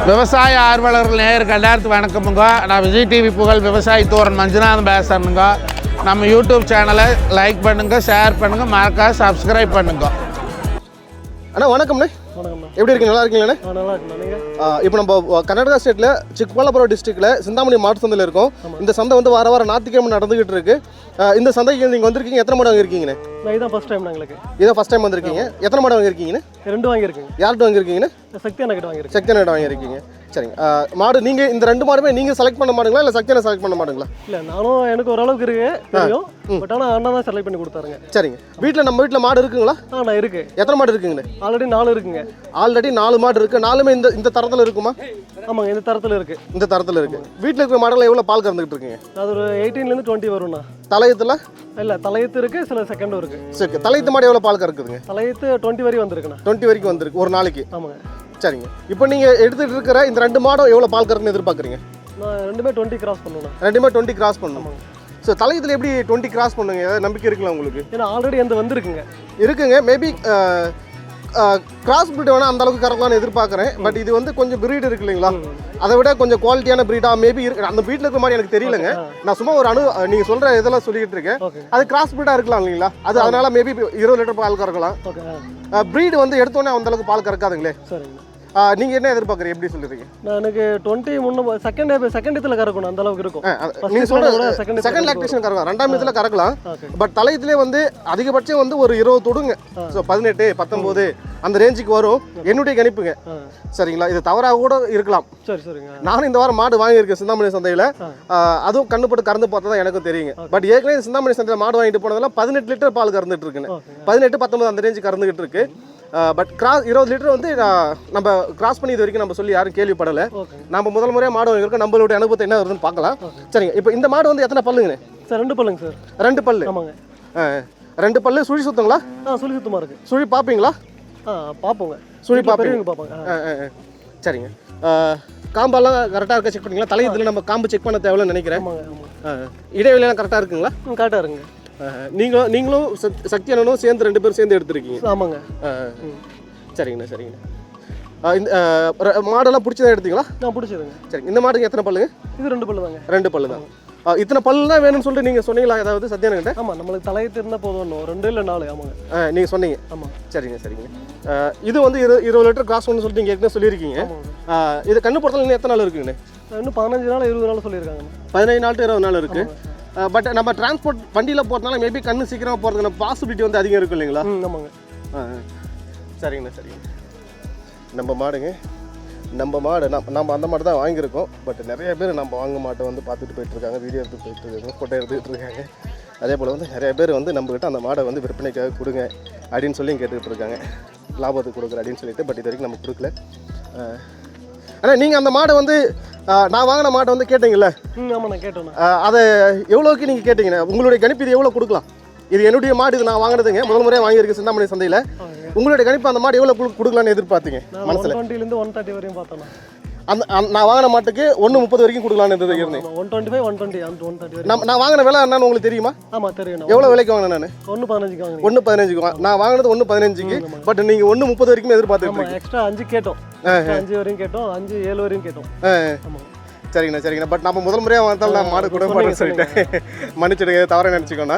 விவசாய ஆர்வலர்கள் நேயருக்கு எல்லாத்துக்கும் வணக்கமுங்க. நான் விஜய் டிவி புகழ் விவசாயி தோரன் மஞ்சுநாதன் பேசுறேனுங்க. நம்ம யூடியூப் சேனலை லைக் பண்ணுங்கள், ஷேர் பண்ணுங்கள், மறக்காம சப்ஸ்கிரைப் பண்ணுங்க. அண்ணா வணக்கம்ண்ணே. எப்படி இருக்கீங்க? நல்லா இருக்கீங்களாண்ணே? நல்லா இருக்கு. இப்போ நம்ம கர்நாடகா ஸ்டேட்டில் சிக்பல்லாபுரம் டிஸ்ட்ரிக்டில் சிந்தாமணி மாட்டு சந்தையில் இருக்கோம். இந்த சந்தை வந்து வார வாரம் ஞாயிற்றுக்கிழமை நடந்துகிட்டு இருக்கு. இந்த சந்தைக்கு நீங்கள் வந்திருக்கீங்க, எத்தனை மாடு வாங்கியிருக்கீங்கண்ணே? இதான் ஃபர்ஸ்ட் டைம் எங்களுக்கு. இதான் ஃபர்ஸ்ட் டைம் வந்திருக்கீங்க. எத்தனை மாடு வாங்கியிருக்கீங்கண்ணே? 2 வாங்கியிருக்கீங்க. யார்கிட்ட வாங்கியிருக்கீங்கண்ணே? சக்தி அண்ணா கிட்ட வாங்கியிருக்கேன். சக்தி அண்ணா வாங்கியிருக்கீங்க. சரிங்க. மாடு நீங்கள் இந்த 2 மாடுமே நீங்கள் செலக்ட் பண்ண மாடுங்களா இல்லை சக்தி அண்ணா செலக்ட் பண்ண மாடுங்களா? இல்லை, நானும் எனக்கு ஓரளவுக்கு இருக்கு தெரியும். பட் ஆனால் அண்ணா தான் செலக்ட் பண்ணி கொடுத்தாருங்க. சரிங்க. நம்ம வீட்டில் மாடு இருக்குங்களா? நான் இருக்கு. எத்தனை மாடு இருக்குங்கண்ணே? ஆல்ரெடி 4 இருக்குங்க. ஆல்ரெடி 4 மாடு இருக்கு. 4மே இந்த தரத்தில் இருக்குமா? ஆமாங்க, இந்த தரத்தில் இருக்கு. இந்த தரத்தில் இருக்கு. வீட்டில் இருக்கிற மாடெல்லாம் எவ்வளோ பால் கறந்துகிட்டு இருக்கீங்க? அது ஒரு 18லேருந்து 20 வரும்ண்ணா. தலையத்தில்? இல்லை, தலையத்து இருக்கு, சில செகண்டும் இருக்கு. சரி, தலையத்து மாடு எவ்வளோ பால் கறக்குதுங்க? தலையத்து 20 வரைக்கும் வந்திருக்குண்ணா. 20 வரைக்கும் வந்திருக்கு ஒரு நாளைக்கு. ஆமாங்க. சரிங்க. இப்போ நீங்கள் எடுத்துகிட்டு இருக்கிற இந்த 2 மாடும் எவ்வளோ பால் கறக்குன்னு எதிர்பார்க்குறீங்க? நான் 2மே 20 கிராஸ் பண்ணுவேன். 2மே 20 கிராஸ் பண்ணணும். ஸோ தலையத்தில் எப்படி 20 கிராஸ் பண்ணுங்க? ஏதாவது நம்பிக்கை இருக்குல்ல உங்களுக்கு? ஏன்னா ஆல்ரெடி அந்த வந்திருக்குங்க. இருக்குங்க. மேபி கிராஸ் பிரீட் வேணால் அந்த அளவுக்கு கறக்கலாம்னு எதிர்பார்க்குறேன். பட் இது வந்து கொஞ்சம் பிரீடு இருக்கு இல்லைங்களா, அதை விட கொஞ்சம் குவாலிட்டியான பிரீடாக மேபி இருக்கு. அந்த வீட்டில் இருக்கிற மாதிரி எனக்கு தெரியலங்க. நான் சும்மா ஒரு நீங்கள் சொல்கிற இதெல்லாம் சொல்லிக்கிட்டு இருக்கேன். அது கிராஸ் பிரீடாக இருக்கலாம் இல்லைங்களா, அது அதனால மேபி 20 லிட்டர் பால் கறக்கலாம். பிரீடு வந்து எடுத்தோடனே அந்த அளவுக்கு பால் கறக்காதுங்களே. சரிங்க. நீங்கள் என்ன எதிர்பார்க்குறீங்க, எப்படி சொல்லுறீங்க? நான் எனக்கு 20 முன்ன செகண்ட் இதில் கறக்கணும், அந்த அளவுக்கு இருக்கும். நீங்கள் சொல்கிற செகண்ட் லாக்டேஷன் கறக்கலாம், 2ஆம் இதில் கறக்கலாம். பட் தலையத்திலே வந்து அதிகபட்சம் வந்து ஒரு 20 தொடுங்க. ஸோ 18, 19 அந்த ரேஞ்சுக்கு வரும் என்னுடைய கணிப்புங்க. சரிங்களா? இது தவறாக கூட இருக்கலாம். சரி சரிங்க. நானும் இந்த வாரம் மாடு வாங்கியிருக்கேன் சிந்தாமணி சந்தையில். அதுவும் கண்ணுப்பட்டு கறந்து பார்த்தா தான் எனக்கும் தெரியுங்க. பட் ஏற்கனவே சிந்தாமணி சந்தையில் மாடு வாங்கிட்டு போனதெல்லாம் 18 லிட்டர் பால் கறந்துட்டு இருக்குன்னு. 18, 19 அந்த ரேஞ்சு கறந்துகிட்டு இருக்கு. பட் 20 லிட்டர் வந்து நம்ம கிராஸ் பண்ணி இது வரைக்கும் நம்ம சொல்லி யாரும் கேள்விப்படலை. நம்ம முதல் முறையாக மாடு வாங்கியிருக்கோம். நம்மளுடைய அனுபவத்தை என்ன வருதுன்னு பார்க்கலாம். சரிங்க. இப்போ இந்த மாடு வந்து எத்தனை பல்லுங்கண்ணே? Sir 2 பல்லுங்க sir. 2 பல்லு? ஆமாங்க. 2 பல்லு. சுழி சுத்தங்களா? சுழி சுத்தமாக இருக்கு. சுழி பார்ப்பீங்களா? பார்ப்போங்க. சுழி பார்ப்பீங்க. சரிங்க. காம்பெல்லாம் கரெக்டாக இருக்க செக் பண்ணிங்களா? தலையத்தில் நம்ம காம்பு செக் பண்ண தேவையில்லைன்னு நினைக்கிறேன். இடைவெளியெல்லாம் கரெக்டாக இருக்குங்களா? கரெக்டாக இருக்குங்க. நீங்களும் சக்தி அண்ணனும் சேர்ந்து 2 பேரும் சேர்ந்து எடுத்துருக்கீங்க? ஆமாங்க. சரிங்கண்ணா சரிங்கண்ணா. இந்த மாடெல்லாம் பிடிச்சதான் எடுத்தீங்களா? நான் பிடிச்சதுங்க. சரிங்க. இந்த மாட்டுக்கு எத்தனை பல்லுங்க? இது 2 பல்லு தாங்க. 2 பல்லு தான். இத்தனை பல்லு தான் வேணும்னு சொல்லிட்டு நீங்கள் சொன்னீங்களா ஏதாவது சத்யானங்கிட்ட? ஆமாம், நம்மளுக்கு தலையத்து இருந்தால் போதும். 2 இல்லை 4. ஆமாங்க. நீங்கள் சொன்னீங்க. ஆமாம். சரிங்க சரிங்க. இது வந்து 20 லிட்டர் கிராஸ் ஒன்று சொல்லிட்டு நீங்கள் ஏற்கனவே சொல்லியிருக்கீங்க. இது கண்ணு பொறுத்தல இன்னும் எத்தனை நாள் இருக்குங்கண்ணே? இன்னும் 15 நாள் 20 நாள் சொல்லியிருக்காங்க. 15 நாள் to 20 நாள் இருக்குது. பட் நம்ம டிரான்ஸ்போர்ட் வண்டியில் போகிறதுனால மேபி கண்ணு சீக்கிரமாக போகிறதுக்கான பாசிபிலிட்டி வந்து அதிகம் இருக்கும் இல்லைங்களா? ஆமாங்க. சரிங்கண்ணா சரிங்க. நம்ம மாடுங்க, நம்ம மாடு நம்ம அந்த மாடு தான் வாங்கியிருக்கோம். பட் நிறைய பேர் நம்ம வாங்க மாட்டை வந்து பார்த்துட்டு போயிட்டுருக்காங்க, வீடியோ எடுத்து போயிட்டுருக்காங்க, ஃபோட்டோ எடுத்துக்கிட்டு இருக்காங்க. அதே போல் வந்து நிறைய பேர் வந்து நம்மக்கிட்ட அந்த மாடை வந்து விற்பனைக்காக கொடுங்க அப்படின்னு சொல்லி கேட்டுக்கிட்டு இருக்காங்க, லாபத்துக்கு கொடுக்குற அப்படின்னு சொல்லிட்டு. பட் இது வரைக்கும் நம்ம கொடுக்கல. ஆனால் நீங்கள் அந்த மாடை வந்து நான் வாங்கின மாட்டை வந்து கேட்டீங்கல்ல? ஆமாம், நான் கேட்டேன். அதை எவ்வளோக்கு நீங்கள் கேட்டீங்கண்ணா? உங்களுடைய கணிப்பு இது எவ்வளோ கொடுக்கலாம்? இது என்னுடைய மாடு, இது நான் வாங்கினதுங்க, முதல் முறையாக வாங்கியிருக்கு சிந்தாமணி சந்தையில். உங்களுடைய கணிப்பு அந்த மாடு எவ்வளோ கொடுக்கலான்னு எதிர்பார்த்தீங்க மனசில்? 120லேருந்து 130 வரையும் பார்த்தோம். நான் வாங்கின மாட்டுக்கு 130 வரைக்கும் கொடுக்கலான்னு இருந்தேன். 125, 120, 130. நான் வாங்கின விலை என்னன்னு உங்களுக்கு தெரியுமா? ஆமாம் தெரியும். எவ்வளோ விலைக்கு வாங்கினேன் நான்? 115க்கு வாங்கினேன். 115க்கு நான் வாங்கினது 115க்கு. பட் நீங்கள் 130 வரைக்கும் எதிர்பார்த்துருக்கீங்க. எக்ஸ்ட்ரா 5 கேட்டோம். 5 வரையும் கேட்டோம். 5, 7 வரையும் கேட்டோம். சரிங்கண்ணா சரிங்கண்ணா. பட் நம்ம முதல் முறையாக வந்தாலும் நான் மாடு கூட மாட்டேன்னு சொல்லிட்டேன், மன்னிச்சிடுங்க, தவறாக நினச்சிக்கோண்ணா.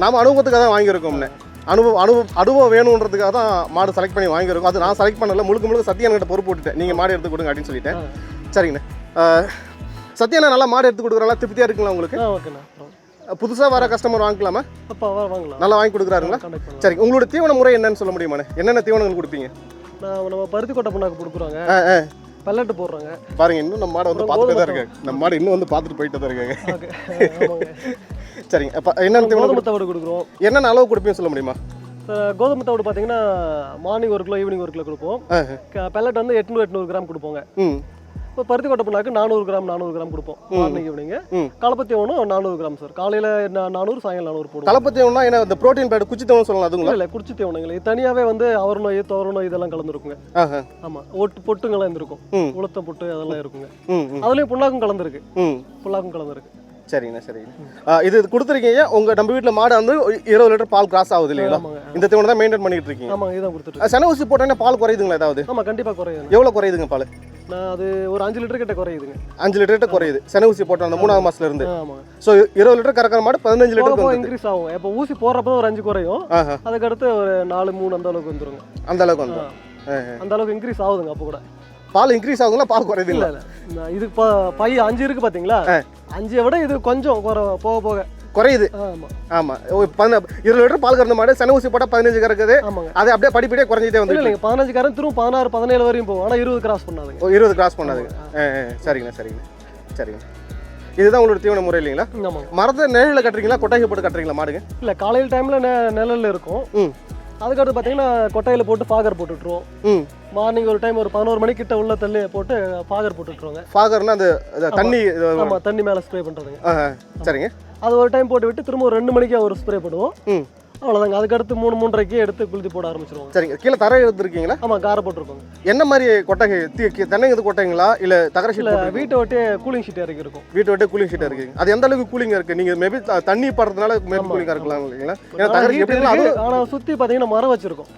நாம் அனுபவத்துக்காக தான் வாங்கியிருக்கோம்ண்ணே. அனுபவம் வேணுன்றதுக்காக தான் மாடு செலக்ட் பண்ணி வாங்கியிருக்கோம். அது நான் செலக்ட் பண்ணல, முழுக்க சத்யானங்கிட்ட பொறுப்பு போட்டுட்டேன், நீங்கள் மாடு எடுத்து கொடுங்க அப்படின்னு சொல்லிட்டேன். சரிங்கண்ணா. சத்யானா நல்லா மாடு எடுத்து கொடுக்குறாங்களா? திருப்தியாக இருக்குங்களா உங்களுக்கு? ஓகேண்ணா. புதுசாக வர கஸ்டமர் வாங்கிக்கலாமா? வாங்கலாம். நல்லா வாங்கி கொடுக்குறாருங்களா? சரி. உங்களோட தீவன முறை என்னன்னு சொல்ல முடியுமாண்ணே? என்னென்ன தீவனங்கள் கொடுப்பீங்க? நம்ம பருத்தி கொட்டை புண்ணாக்கு கொடுக்குறாங்க, பல்லட்டு போடுறாங்க. பாருங்க, இன்னும் நம்ம மாடை வந்து பார்த்துட்டு தான் இருக்காங்க. நம்ம மாடு இன்னும் வந்து பார்த்துட்டு போயிட்டு தான் இருக்காங்க. சரிங்க. அப்போ என்னென்ன கோதுமை தவிடு கொடுக்குறோம். என்னென்ன அளவு கொடுப்பீங்க சொல்ல முடியுமா? கோதுமை தவிடு பார்த்தீங்கன்னா மார்னிங் 1 கிலோ, ஈவினிங் 1 கிலோ கொடுப்போம். பெல்லட் வந்து 800 கிராம் கொடுப்போங்க. இப்போ பருத்தி கொட்டை புண்ணாக்கு 400 கிராம் கொடுப்போம் மார்னிங் ஈவினிங். களப்பத்தி ஒன்றும் 400 கிராம் சார். காலையில் 400, சாயங்காலம் 400 போடுவோம். களப்பத்தி ஒன்றா என்ன இந்த ப்ரோட்டீன் பேட் குச்சி தவணை சொல்லலாம்? அதுங்களா? இல்லை, குச்சி தேவனைங்களே தனியாகவே வந்து அவர் நோய், தோர நோய் இதெல்லாம் கலந்துருக்குங்க. ஆமாம், பொட்டுங்கெல்லாம் இருந்திருக்கும், உளுத்தம் பொட்டு அதெல்லாம் இருக்குங்க. அதுலேயும் புண்ணாக்கும் கலந்துருக்கு. புண்ணாக்கும் கலந்துருக்கு. சரிங்கண்ணா சரிங்கண்ணா. இது கொடுத்துருக்கீங்க. நம்ம வீட்டில் மாடு வந்து 20 லிட்டர் பால் கிராஸ் ஆகுது இல்லைங்களா? இந்த தீவனை தான் மெயின்டைன் பண்ணிட்டு இருக்கீங்க. ஆமாம், இதான் கொடுத்துட்டு. சென ஊசி போட்டோன்னே பால் குறையுதுங்களா ஏதாவது? ஆமாம், கண்டிப்பாக குறையுது. எவ்வளோ குறையுதுங்க பால்? நான் அது ஒரு 5 லிட்டர் கிட்ட குறையுதுங்க. 5 லிட்டர் கிட்ட குறையுது சென ஊசி போட்ட அந்த 3ஆவது மாசத்துல இருந்து. ஆமாம். ஸோ 20 லிட்டர் கறக்கிற மாடு 15 லிட்டர் போக இன்க்ரீஸ் ஆகும். இப்போ ஊசி போடுறப்போ ஒரு 5 குறையும், அதுக்கடுத்து ஒரு 4 3 அந்த அளவுக்கு வந்துருங்க. அந்த அளவுக்கு வந்துடும். அந்த அளவுக்கு இன்க்ரீஸ் ஆகுதுங்க. அப்போ கூட பால் இன்க்ரீஸ் ஆகுங்களா, பால் குறையுது? இல்லை இல்லை, இது பை 5 இருக்கு பார்த்தீங்களா, 5 விட இது கொஞ்சம் போக போக குறையுது. ஆமாம் ஆமாம். 20 லிட்டர் பால் கறந்த மாடு சென ஊசி போட்டால் 15 கறக்குது. ஆமாங்க. அது அப்படியே படிப்படியாக குறைஞ்சிட்டே வந்து இல்லைங்க, 15 கறந்து திரும்ப 16 17 வரையும் போகும். ஆனால் 20 கிராஸ் பண்ணாதுங்க. 20 கிராஸ் பண்ணாதுங்க. சரிங்கண்ணா சரிங்கண்ணா சரிங்க. இதுதான் உங்களோட தீவன முறை இல்லைங்களா? ஆமாங்க. மரத்தை நிழலில் கட்டுறீங்களா, கொட்டாய் போட்டு கட்டுறீங்களா மாடுங்க? இல்லை, காலையில் டைமில் நிழலில் இருக்கும். அதுக்கடுத்து பார்த்தீங்கன்னா கொட்டையில் போட்டு ஃபாகர் போட்டுட்ருவோம். மார்னிங் ஒரு டைம் ஒரு 11 மணிக்கிட்ட உள்ள தள்ளி போட்டு ஃபாகர் போட்டுட்ருவாங்க. ஃபாகர்னா அந்த தண்ணி? ஆமாம், தண்ணி மேலே ஸ்ப்ரே பண்ணுறதுங்க. சரிங்க. அது ஒரு டைம் போட்டு விட்டு திரும்ப ஒரு 2 மணிக்கு ஒரு ஸ்ப்ரே பண்ணுவோம். அவ்வளோதாங்க. அதுக்கடுத்து 3 3:30க்கு எடுத்து குளித்து போட ஆரம்பிச்சிருவோம். சரிங்க. கீழே தரை எடுத்துருக்கீங்களா? ஆமாம், காரை போட்டுருக்கோங்க. என்ன மாதிரி கொட்டகை? தென்னைங்கிறது கொட்டைங்களா இல்லை தகர ஷீட்? இல்லை, வீட்டை ஒட்டி கூலிங் ஷீட் இறக்கி இருக்கும். வீட்டை ஒட்டி கூலிங் ஷீட் இருக்குங்க. அது எந்த அளவுக்கு கூலிங் இருக்குது? நீங்கள் மேபி தண்ணி படுறதுனால மேபி கூலிங்காக இருக்கலாம் இல்லைங்களா? ஏன்னா தகர ஷீட் ஆனால் சுற்றி பார்த்தீங்கன்னா மரம் வச்சிருக்கோம்.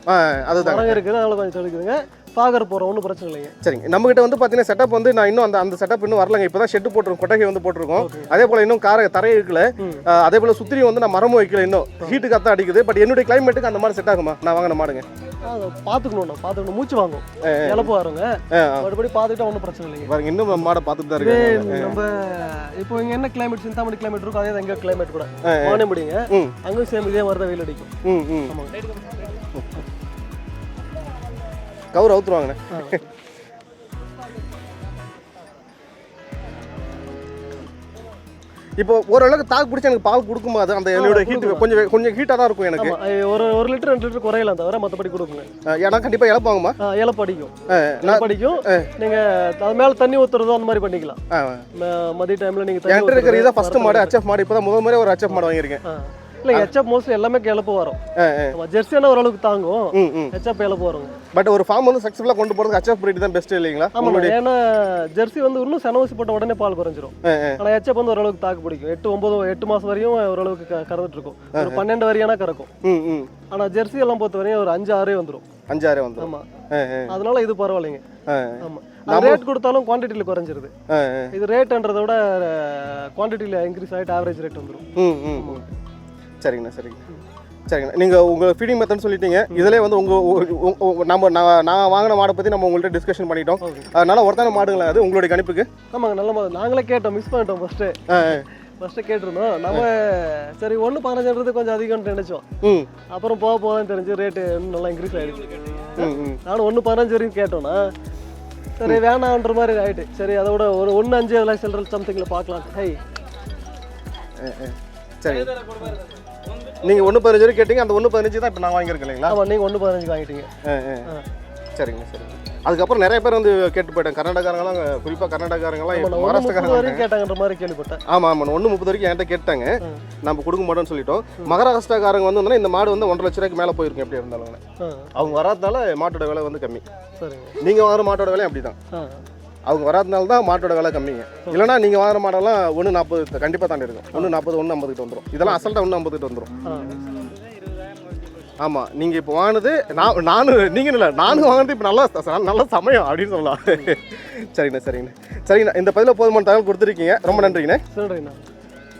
அதுதான் மரம் இருக்குது, அதனால கொஞ்சம் தெளிக்குதுங்க. ஃபாகர் போகிறோம், ஒன்றும் பிரச்சனை இல்லைங்க. சரிங்க. நம்மகிட்ட வந்து பார்த்தீங்கன்னா செட்டப் வந்து நான் இன்னும் அந்த செட்டப் இன்னும் வரலங்க. இப்போ தான் ஷெட்டு போட்டிருக்கோம், கொட்டகை வந்து போட்டிருக்கோம். அதே போல் இன்னும் தரையை இருக்கல. அதே போல் சுற்றி வந்து நான் மரமும் வைக்கல இன்னும். ஹீட்டு கத்தான் அடிக்குது. பட் என்னுடைய கிளைமேட்டுக்கு அந்த மாதிரி செட் ஆகுமா? நான் வாங்கின மாடுங்க பார்த்துக்கணும், மூச்சு வாங்கும், இழப்பு வருங்க. மறுபடி பார்த்துக்கிட்டா ஒன்றும் பிரச்சனை இல்லைங்க. பாருங்க, இன்னும் மாடை பார்த்துட்டு தான் இருக்கு. நம்ம இப்போ இங்கே என்ன கிளைமேட், சிந்தாமணி கிளைமேட் இருக்கும், அதே எங்கள் கிளைமேட் கூட வானே முடியுங்க. அங்கேயும் சேம் இதே மாதிரி தான் வெயில் அடிக்கும். கவர் அவுத்துருவாங்கண்ணே. இப்போ ஓரளவுக்கு தாக்கு பிடிச்சி எனக்கு பால் கொடுக்கும்போது அந்த என்னோட ஹீட் கொஞ்சம் ஹீட்டாக தான் இருக்கும் எனக்கு. ஒரு லிட்டர் 2 லிட்டர் குறையலாம் தவிர மற்றபடி கொடுக்குங்க. ஏன்னா கண்டிப்பாக இழப்பாங்கம்மா. இழப்படிக்கும், இழப்படிக்கும். நீங்கள் அது மேலே தண்ணி ஊற்றுறதோ அந்த மாதிரி பண்ணிக்கலாம். மதிய டைமில் நீங்கள் என்கிட்ட இருக்கிற இதான் ஃபர்ஸ்ட் மாடு, HF மாடு. இப்போ தான் முதல் ஒரு HF மாடு வாங்கியிருக்கேன். இல்லை, HF மோஸ்ட்லி எல்லாமே இழப்பு வரும். ஜெர்சியான ஓரளவுக்கு தாங்கும், HF இழப்பு வரும். பட் ஒரு ஃபார்ம் வந்து சக்ஸஸ்ஃபுல்லாக கொண்டு போகிறதுக்கு HF பிரீட் தான் பெஸ்ட் இல்லைங்களா? ஆமாம், ஏன்னா ஜெர்சி வந்து இன்னும் சென ஊசி போட்ட உடனே பால் குறைஞ்சிரும். ஆனால் HF வந்து ஓரளவுக்கு தாக்கு பிடிக்கும். 8 மாதம் வரையும் ஓரளவுக்கு கறந்துட்டு இருக்கும். ஒரு 12 வரையானா கறக்கும். ஆனால் ஜெர்சி எல்லாம் பொறுத்த வரையும் ஒரு 5 6 வந்துடும். 5 6 வந்துடும். ஆமாம், அதனால இது பரவாயில்லைங்க. ஆமாம், ரேட் கொடுத்தாலும் குவான்டிட்டியில் குறைஞ்சிருது. இது ரேட்ன்றதை விட குவான்டிட்டியில் இன்க்ரீஸ் ஆகிட்டு ஆவரேஜ் ரேட் வந்துடும். சரிங்கண்ணா சரிங்கண்ணா. நீங்கள் உங்கள் ஃபீடிங் மெத்தட் சொல்லிட்டீங்க. இதிலே வந்து நான் வாங்கின மாடை பற்றி நம்ம உங்கள்கிட்ட டிஸ்கஷன் பண்ணிட்டோம். அதனால ஒருத்தான மாடுங்களா அது உங்களுடைய கணிப்புக்கு? ஆமாங்க, நல்ல மாடு. நாங்களே கேட்டோம், மிஸ் பண்ணிட்டோம் ஃபஸ்ட்டு கேட்டிருந்தோம். நம்ம சரி 1.15 கொஞ்சம் அதிகம்னு நினைச்சோம். அப்புறம் போகலாம் தெரிஞ்சு ரேட்டு இன்னும் நல்லா இன்க்ரீஸ் ஆகிடுச்சு. நானும் 1.15 வரைக்கும் கேட்டோன்னா சரி வேணான்ற மாதிரி ஆகிட்டு. சரி அதை விட ஒரு 1.5 சில்லற சம்திங்கில் பார்க்கலாம். சரி, நீங்கள் 1.15 வரைக்கும் கேட்டீங்க. அந்த 1.15 தான் இப்போ நான் வாங்கியிருக்கேன் இல்லைங்களா? ஆமாம், நீங்கள் 1.15 வாங்கிட்டீங்க. சரிங்க சரிங்க. அதுக்கப்புறம் நிறைய பேர் வந்து கேட்டு போயிட்டேன். கர்நாடகாரங்களாம், குறிப்பாக கர்நாடகாரங்களாம் மகாராஷ்டிரக்காரங்க கேட்டாங்கன்ற மாதிரி கேள்விப்பட்டேன். ஆமாம் 1.30 வரைக்கும் என்கிட்ட கேட்டாங்க. நம்ம கொடுக்க மாட்டோம்னு சொல்லிட்டோம். மகாராஷ்டிரக்காரங்க வந்து இந்த மாடு வந்து 1.5 லட்ச ரூபாய்க்கு மேலே போயிருக்கும் எப்படி இருந்தாலும். அவங்க வராதனால மாட்டோட விலை வந்து கம்மி. நீங்கள் வாங்குற மாட்டோட விலை அப்படி தான். அவங்க வராதனால தான் மாட்டோட விலை கம்மிங்க. இல்லைனா நீங்கள் வாங்குற மாடெல்லாம் 1.40 கண்டிப்பாக தாண்டி இருக்கும். 1.40 1.50 வந்துடும். இதெல்லாம் அசல்ட்டாக 1.50 வந்துடும். ஆமாம், நீங்கள் இப்போ வாங்கினது நீங்கள் இல்லை, நானும் வாங்கினது இப்போ நல்ல சமயம் அப்படின்னு சொல்லலாம். சரிங்கண்ணா சரிங்கண்ணா. இந்த பதில போதுமான தகவல் கொடுத்துருக்கீங்க. ரொம்ப நன்றிங்கண்ணே. சரிங்கண்ணா.